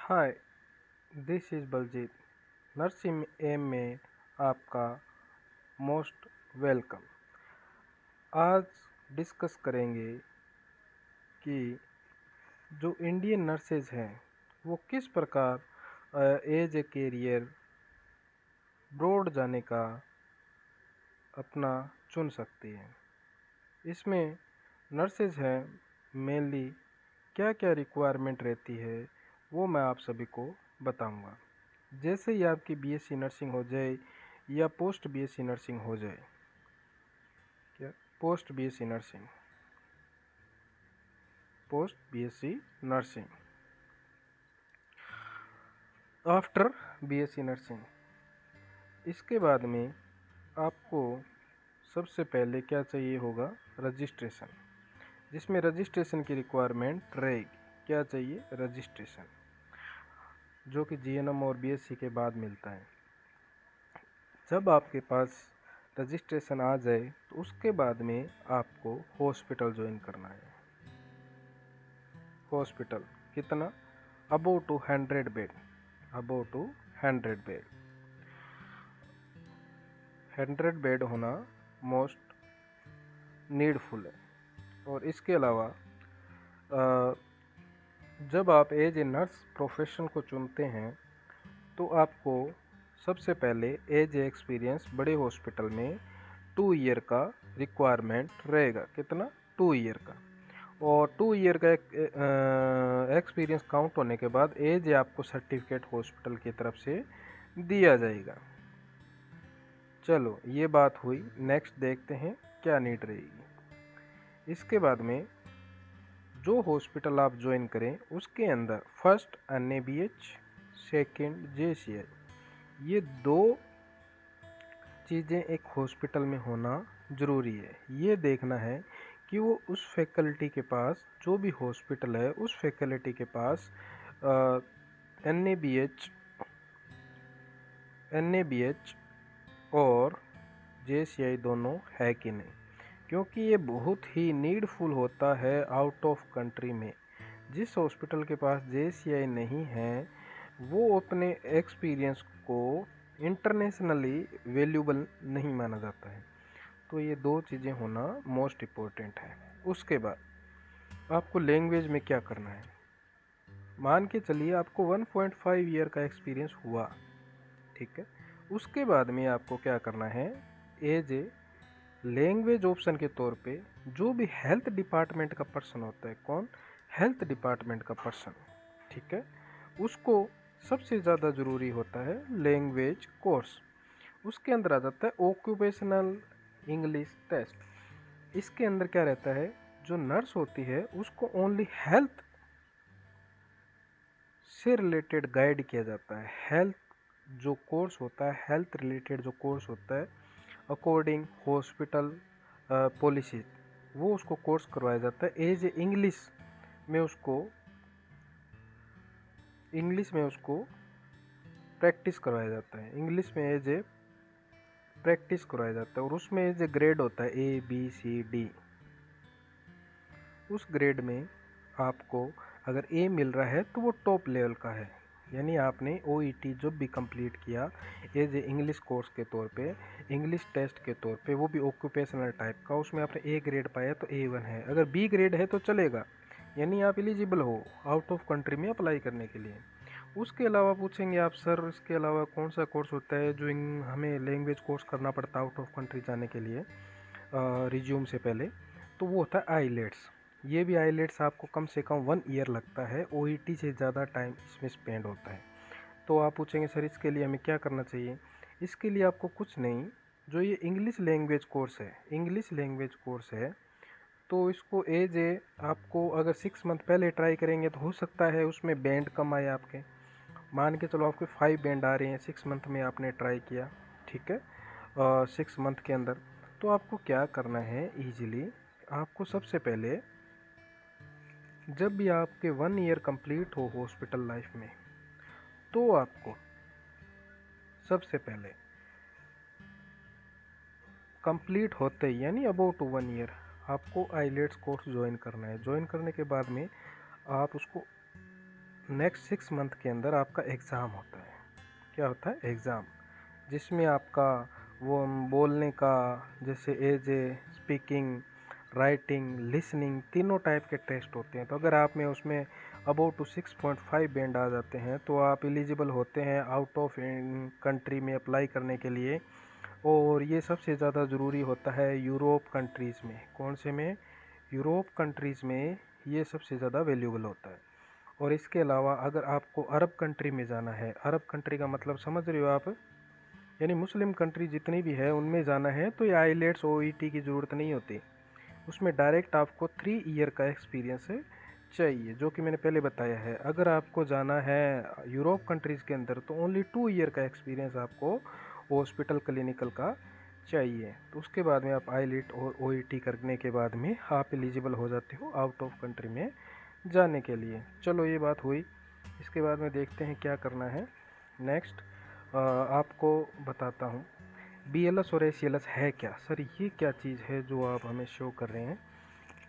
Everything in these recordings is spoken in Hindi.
Hi, this is Baljeet. Nursing M में आपका मोस्ट वेलकम। आज डिस्कस करेंगे कि जो इंडियन नर्सेज हैं वो किस प्रकार एज ए कैरियर ब्रॉड जाने का अपना चुन सकती हैं। इसमें नर्सेज हैं मेनली क्या क्या रिक्वायरमेंट रहती है वो मैं आप सभी को बताऊंगा। जैसे ही आपकी बीएससी नर्सिंग हो जाए या पोस्ट बीएससी नर्सिंग हो जाए, क्या post BSc nursing, post BSc nursing, after BSc nursing, इसके बाद में आपको सबसे पहले क्या चाहिए होगा, रजिस्ट्रेशन। जिसमें रजिस्ट्रेशन की रिक्वायरमेंट रहेगी। क्या चाहिए? रजिस्ट्रेशन, जो कि जीएनएम और बीएससी के बाद मिलता है। जब आपके पास रजिस्ट्रेशन आ जाए तो उसके बाद में आपको हॉस्पिटल ज्वाइन करना है। हॉस्पिटल कितना? Above to 100 bed, above to 100 bed. 100 bed होना मोस्ट नीडफुल है। और इसके अलावा जब आप एज ए नर्स प्रोफेशन को चुनते हैं तो आपको सबसे पहले एज ए एक्सपीरियंस बड़े हॉस्पिटल में 2 ईयर का रिक्वायरमेंट रहेगा। कितना? 2 ईयर का। और 2 ईयर का एक्सपीरियंस काउंट होने के बाद एज आपको सर्टिफिकेट हॉस्पिटल की तरफ से दिया जाएगा। चलो ये बात हुई। नेक्स्ट देखते हैं क्या नीड रहेगी। इसके बाद में जो हॉस्पिटल आप ज्वाइन करें उसके अंदर फर्स्ट एनएबीएच, सेकंड जेसीआई, ये 2 चीज़ें एक हॉस्पिटल में होना ज़रूरी है। ये देखना है कि वो उस फैकल्टी के पास, जो भी हॉस्पिटल है उस फैकल्टी के पास एनएबीएच और जेसीआई दोनों है कि नहीं, क्योंकि ये बहुत ही नीडफुल होता है आउट ऑफ कंट्री में। जिस हॉस्पिटल के पास जेसीआई नहीं है वो अपने एक्सपीरियंस को इंटरनेशनली वैल्यूबल नहीं माना जाता है। तो ये 2 चीज़ें होना मोस्ट इम्पोर्टेंट है। उसके बाद आपको लैंग्वेज में क्या करना है। मान के चलिए आपको 1.5 ईयर का एक्सपीरियंस हुआ, ठीक है। उसके बाद में आपको क्या करना है, एज ए लैंग्वेज ऑप्शन के तौर पे जो भी हेल्थ डिपार्टमेंट का पर्सन होता है, कौन? हेल्थ डिपार्टमेंट का पर्सन, ठीक है, उसको सबसे ज़्यादा ज़रूरी होता है लैंग्वेज कोर्स। उसके अंदर आ जाता है ऑक्यूपेशनल इंग्लिश टेस्ट। इसके अंदर क्या रहता है, जो नर्स होती है उसको ओनली हेल्थ से रिलेटेड गाइड किया जाता है। हेल्थ जो कोर्स होता है, हेल्थ रिलेटेड जो कोर्स होता है अकॉर्डिंग हॉस्पिटल पॉलिसी, वो उसको कोर्स करवाया जाता है। एज ए इंग्लिश में उसको प्रैक्टिस करवाया जाता है। इंग्लिश में एज ए प्रैक्टिस करवाया जाता है। और उसमें एज ए ग्रेड होता है ABCD। उस ग्रेड में आपको अगर ए मिल रहा है तो वो टॉप लेवल का है, यानी आपने OET जब भी कंप्लीट किया एज ए इंग्लिश कोर्स के तौर पे, इंग्लिश टेस्ट के तौर पे, वो भी ऑक्यूपेशनल टाइप का, उसमें आपने A ग्रेड पाया तो A1 है। अगर B ग्रेड है तो चलेगा, यानी आप एलिजिबल हो आउट ऑफ कंट्री में अप्लाई करने के लिए। उसके अलावा पूछेंगे आप, सर इसके अलावा कौन सा कोर्स होता है जो हमें लैंग्वेज कोर्स करना पड़ता है आउट ऑफ कंट्री जाने के लिए रिज्यूम से पहले? तो वो होता है आईलेट्स। ये भी आईलेट्स आपको कम से कम 1 ईयर लगता है। OET से ज़्यादा टाइम इसमें स्पेंड होता है। तो आप पूछेंगे सर इसके लिए हमें क्या करना चाहिए? इसके लिए आपको कुछ नहीं, जो ये इंग्लिश लैंग्वेज कोर्स है, इंग्लिश लैंग्वेज कोर्स है, तो इसको एज ए आपको अगर 6 मंथ पहले ट्राई करेंगे तो हो सकता है उसमें बैंड कम आए आपके। मान के चलो आपके 5 बैंड आ रहे हैं 6 मंथ में आपने ट्राई किया, ठीक है, 6 मंथ के अंदर। तो आपको क्या करना है, ईजिली आपको सबसे पहले जब भी आपके 1 ईयर कंप्लीट हो हॉस्पिटल लाइफ में, तो आपको सबसे पहले कंप्लीट होते ही, यानी अबाउट टू 1 ईयर, आपको आईलेट्स कोर्स ज्वाइन करना है। ज्वाइन करने के बाद में आप उसको नेक्स्ट 6 मंथ के अंदर आपका एग्ज़ाम होता है। क्या होता है? एग्ज़ाम, जिसमें आपका वो बोलने का, जैसे एजे, स्पीकिंग, राइटिंग, लिसनिंग, तीनों टाइप के टेस्ट होते हैं। तो अगर आप में उसमें अबाउट टू 6.5 बैंड आ जाते हैं तो आप एलिजिबल होते हैं आउट ऑफ कंट्री में अप्लाई करने के लिए। और ये सबसे ज़्यादा ज़रूरी होता है यूरोप कंट्रीज़ में। कौन से में? यूरोप कंट्रीज़ में ये सबसे ज़्यादा वैल्यूबल होता है। और इसके अलावा अगर आपको अरब कंट्री में जाना है, अरब कंट्री का मतलब समझ रहे हो आप, यानी मुस्लिम कंट्री जितनी भी है उनमें जाना है, तो ये आईलेट्स ओईटी की ज़रूरत नहीं होती। उसमें डायरेक्ट आपको 3 ईयर का एक्सपीरियंस चाहिए, जो कि मैंने पहले बताया है। अगर आपको जाना है यूरोप कंट्रीज़ के अंदर तो ओनली 2 ईयर का एक्सपीरियंस आपको हॉस्पिटल क्लिनिकल का चाहिए। तो उसके बाद में आप आईलेट और ओईटी करने के बाद में आप एलिजिबल हो जाते हो आउट ऑफ कंट्री में जाने के लिए। चलो ये बात हुई। इसके बाद में देखते हैं क्या करना है नेक्स्ट। आपको बताता हूँ बीएलएस और एसीएलएस है क्या। सर ये क्या चीज़ है जो आप हमें शो कर रहे हैं?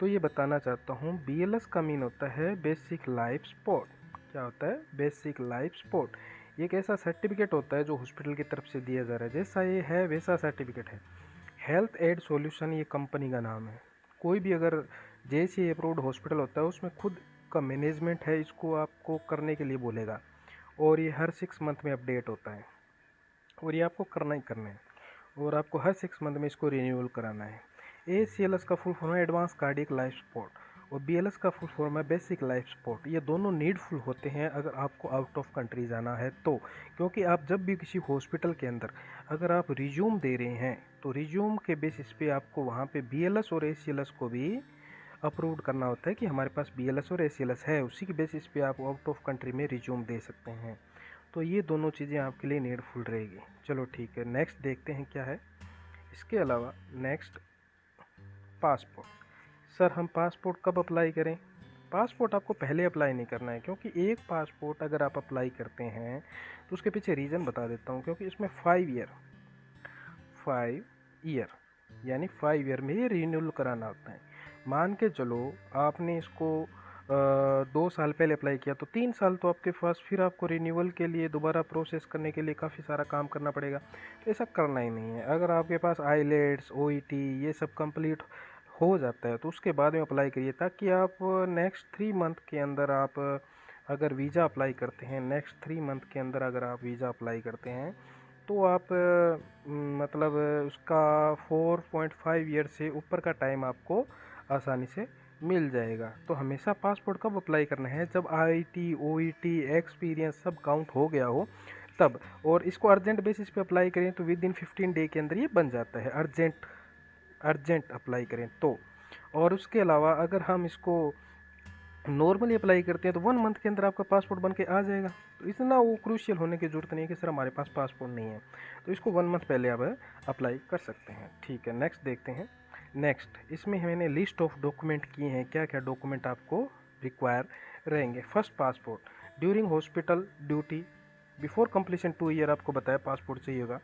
तो ये बताना चाहता हूँ, बीएलएस का मीन होता है बेसिक लाइफ सपोर्ट। क्या होता है? Basic life support. ये एक ऐसा सर्टिफिकेट होता है जो हॉस्पिटल की तरफ से दिया जा रहा है, जैसा ये है वैसा सर्टिफिकेट है। हेल्थ एड सॉल्यूशन ये कंपनी का नाम है। कोई भी अगर जैसे अप्रूव्ड हॉस्पिटल होता है उसमें खुद का मैनेजमेंट है, इसको आपको करने के लिए बोलेगा। और ये हर 6 मंथ में अपडेट होता है और ये आपको करना ही करना है। और आपको हर 6 मंथ में इसको रिन्यूअल कराना है। ACLS का फुल फॉर्म है एडवांस कार्डियक लाइफ सपोर्ट और BLS का फुल फॉर्म है बेसिक लाइफ सपोर्ट। ये दोनों नीडफुल होते हैं अगर आपको आउट ऑफ कंट्री जाना है तो। क्योंकि आप जब भी किसी हॉस्पिटल के अंदर अगर आप रिज्यूम दे रहे हैं तो रिज्यूम के बेसिस पे आपको वहाँ पे BLS और ACLS को भी अप्रूव्ड करना होता है कि हमारे पास BLS और ACLS है। उसी के बेसिस पे आप आउट ऑफ कंट्री में रिज्यूम दे सकते हैं। तो ये दोनों चीज़ें आपके लिए नीडफुल रहेगी। चलो ठीक है, नेक्स्ट देखते हैं क्या है। इसके अलावा नेक्स्ट पासपोर्ट। सर हम पासपोर्ट कब अप्लाई करें? पासपोर्ट आपको पहले अप्लाई नहीं करना है, क्योंकि एक पासपोर्ट अगर आप अप्लाई करते हैं तो उसके पीछे रीज़न बता देता हूँ। क्योंकि इसमें 5 ईयर यानी 5 ईयर में ये रिन्यूअल कराना होता है। मान के चलो आपने इसको 2 साल पहले अप्लाई किया तो 3 साल तो आपके पास फिर आपको रिन्यूअल के लिए दोबारा प्रोसेस करने के लिए काफ़ी सारा काम करना पड़ेगा। तो ऐसा करना ही नहीं है। अगर आपके पास आईलेट्स ओईटी ये सब कंप्लीट हो जाता है तो उसके बाद में अप्लाई करिए, ताकि आप नेक्स्ट 3 मंथ के अंदर आप अगर वीज़ा अप्लाई करते हैं, नेक्स्ट 3 मंथ के अंदर अगर आप वीज़ा अप्लाई करते हैं तो आप मतलब उसका 4.5 ईयर से ऊपर का टाइम आपको आसानी से मिल जाएगा। तो हमेशा पासपोर्ट कब अप्लाई करना है? जब आईटी ओईटी एक्सपीरियंस सब काउंट हो गया हो तब। और इसको अर्जेंट बेसिस पे अप्लाई करें तो विद इन 15 डे के अंदर ये बन जाता है, अर्जेंट अप्लाई करें तो। और उसके अलावा अगर हम इसको नॉर्मली अप्लाई करते हैं तो 1 मंथ के अंदर आपका पासपोर्ट बन के आ जाएगा। तो इतना वो क्रूशियल होने की ज़रूरत नहीं है कि सर हमारे पास पासपोर्ट नहीं है। तो इसको 1 मंथ पहले आप अप्लाई कर सकते हैं। ठीक है, नेक्स्ट देखते हैं। नेक्स्ट इसमें मैंने लिस्ट ऑफ डॉक्यूमेंट किए हैं, क्या क्या डॉक्यूमेंट आपको रिक्वायर रहेंगे। First passport during hospital duty before completion 2 year आपको बताया पासपोर्ट चाहिए होगा।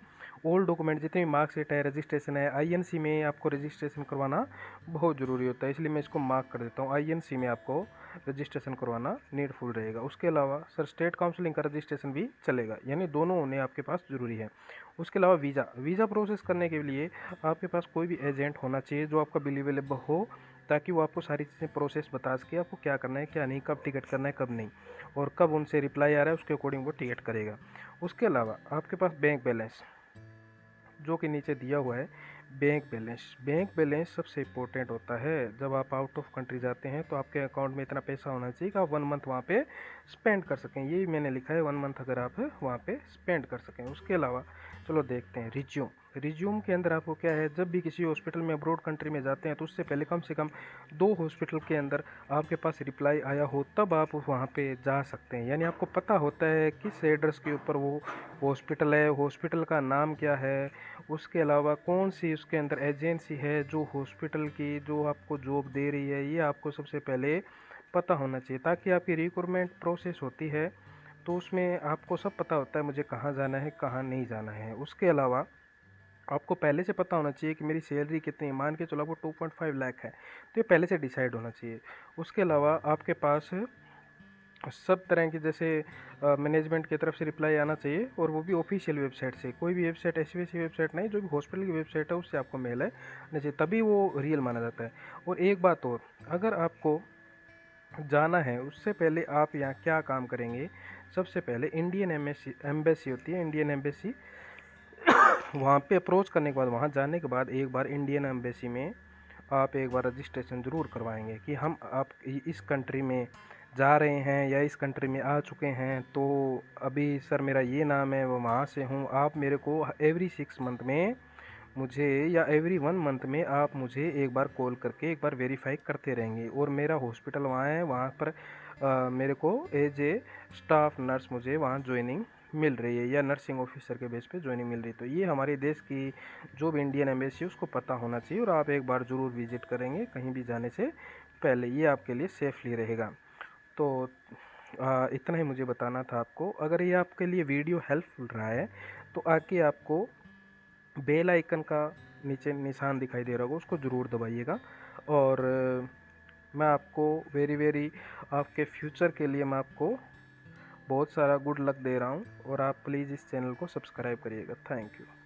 ओल्ड डॉक्यूमेंट जितने भी मार्कशीट है, रजिस्ट्रेशन है, आईएनसी में आपको रजिस्ट्रेशन करवाना बहुत ज़रूरी होता है, इसलिए मैं इसको मार्क कर देता हूँ। आईएनसी में आपको रजिस्ट्रेशन करवाना नीडफुल रहेगा। उसके अलावा सर स्टेट काउंसलिंग का रजिस्ट्रेशन भी चलेगा, यानी दोनों होने आपके पास ज़रूरी है। उसके अलावा वीज़ा प्रोसेस करने के लिए आपके पास कोई भी एजेंट होना चाहिए जो आपका बिलीवेबल हो, ताकि वो आपको सारी चीज़ें प्रोसेस बता सके आपको क्या करना है क्या नहीं, कब टिकट करना है कब नहीं, और कब उनसे रिप्लाई आ रहा है उसके अकॉर्डिंग वो टिकट करेगा। उसके अलावा आपके पास बैंक बैलेंस जो कि नीचे दिया हुआ है, बैंक बैलेंस सबसे इम्पोर्टेंट होता है। जब आप आउट ऑफ कंट्री जाते हैं तो आपके अकाउंट में इतना पैसा होना चाहिए कि आप 1 मंथ वहाँ पे स्पेंड कर सकें। यही मैंने लिखा है, 1 मंथ अगर आप वहाँ पे स्पेंड कर सकें। उसके अलावा चलो देखते हैं रिज्यूम के अंदर आपको क्या है, जब भी किसी हॉस्पिटल में अब्रॉड कंट्री में जाते हैं तो उससे पहले कम से कम 2 हॉस्पिटल के अंदर आपके पास रिप्लाई आया हो तब आप वहाँ पे जा सकते हैं। यानी आपको पता होता है किस एड्रेस के ऊपर वो हॉस्पिटल है, हॉस्पिटल का नाम क्या है, उसके अलावा कौन सी उसके अंदर एजेंसी है जो हॉस्पिटल की जो आपको जॉब दे रही है, ये आपको सबसे पहले पता होना चाहिए, ताकि आपकी रिक्रूटमेंट प्रोसेस होती है तो उसमें आपको सब पता होता है मुझे कहाँ जाना है कहाँ नहीं जाना है। उसके अलावा आपको पहले से पता होना चाहिए कि मेरी सैलरी कितनी है। मान के चलो आपको 2.5 लाख है तो ये पहले से डिसाइड होना चाहिए। उसके अलावा आपके पास सब तरह की जैसे मैनेजमेंट की तरफ से रिप्लाई आना चाहिए, और वो भी ऑफिशियल वेबसाइट से। कोई भी वेबसाइट ऐसी वैसी वेबसाइट नहीं, जो भी हॉस्पिटल की वेबसाइट है उससे आपको मेल आना चाहिए, तभी वो रियल माना जाता है। और एक बात और, अगर आपको जाना है उससे पहले आप यहाँ क्या काम करेंगे, सबसे पहले इंडियन एम्बेसी होती है, इंडियन एम्बेसी, वहाँ पे अप्रोच करने के बाद, वहाँ जाने के बाद एक बार इंडियन एम्बेसी में आप एक बार रजिस्ट्रेशन ज़रूर करवाएंगे कि हम आप इस कंट्री में जा रहे हैं या इस कंट्री में आ चुके हैं, तो अभी सर मेरा ये नाम है, वो वहाँ से हूँ। आप मेरे को एवरी 6 मंथ में मुझे, या एवरी 1 मंथ में आप मुझे एक बार कॉल करके एक बार वेरीफाई करते रहेंगे। और मेरा हॉस्पिटल वहाँ है, वहाँ पर मेरे को एज ए स्टाफ नर्स मुझे वहाँ ज्वाइनिंग मिल रही है, या नर्सिंग ऑफिसर के बेस पे ज्वाइनिंग मिल रही है। तो ये हमारे देश की जो भी इंडियन एम्बेसी है उसको पता होना चाहिए, और आप एक बार ज़रूर विजिट करेंगे कहीं भी जाने से पहले, ये आपके लिए सेफली रहेगा। तो इतना ही मुझे बताना था आपको। अगर ये आपके लिए वीडियो हेल्पफुल रहा है तो आके आपको बेल आइकन का नीचे निशान दिखाई दे रहा होगा, उसको ज़रूर दबाइएगा। और मैं आपको वेरी वेरी आपके फ्यूचर के लिए मैं आपको बहुत सारा गुड लक दे रहा हूँ, और आप प्लीज़ इस चैनल को सब्सक्राइब करिएगा। Thank you.